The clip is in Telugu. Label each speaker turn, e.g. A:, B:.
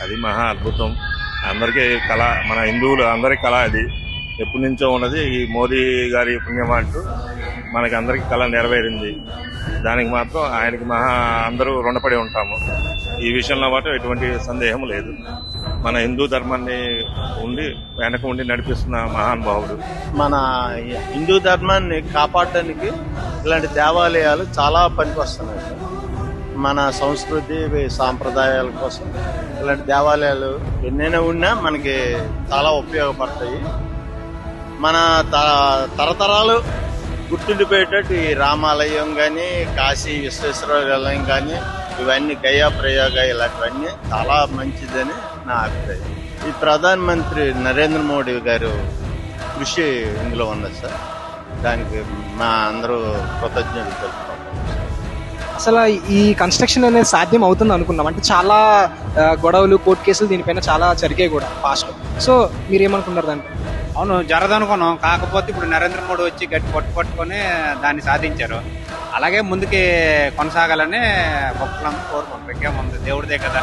A: అది మహా అద్భుతం. అందరికీ కళ, మన హిందువులు అందరి కళ అది. ఎప్పటి నుంచో ఉన్నది. ఈ మోదీ గారి పుణ్యం అంటూ మనకి అందరికీ కళ నెరవేరింది. దానికి మాత్రం ఆయనకి అందరూ రుణపడి ఉంటాము. ఈ విషయంలో మాత్రం ఎటువంటి సందేహం లేదు. మన హిందూ ధర్మాన్ని వెనక ఉండి నడిపిస్తున్న మహానుభావుడు.
B: మన హిందూ ధర్మాన్ని కాపాడడానికి ఇలాంటి దేవాలయాలు చాలా పనికొస్తున్నాయి. మన సంస్కృతి సాంప్రదాయాల కోసం ఇలాంటి దేవాలయాలు ఎన్నైనా ఉన్నా మనకి చాలా ఉపయోగపడతాయి. మన తరతరాలు గుర్తుండిపోయేటట్టు ఈ రామాలయం కానీ, కాశీ విశ్వేశ్వరాలయం కానీ, ఇవన్నీ గయా ప్రయోగ ఇలాంటివన్నీ చాలా మంచిదని నా అభిప్రాయం. ఈ ప్రధానమంత్రి నరేంద్ర మోడీ గారు కృషి ఇందులో ఉన్నది సార్. దానికి మా అందరూ కృతజ్ఞతలు తెలుపుతాం.
C: అసలు ఈ కన్స్ట్రక్షన్ అనేది సాధ్యం అవుతుంది అనుకున్నాం. అంటే చాలా గొడవలు, కోర్టు కేసులు దీనిపైన చాలా జరిగాయి కూడా పాస్ట్. సో మీరేమనుకున్నారు దానికి?
D: అవును, జరదనుకున్నాం. కాకపోతే ఇప్పుడు నరేంద్ర మోడీ వచ్చి గట్టి పట్టుకొని దాన్ని సాధించారు. అలాగే ముందుకి కొనసాగాలని భక్తులంతా కోరుకుంటారు. ఇంకేముంది, దేవుడిదే కదా.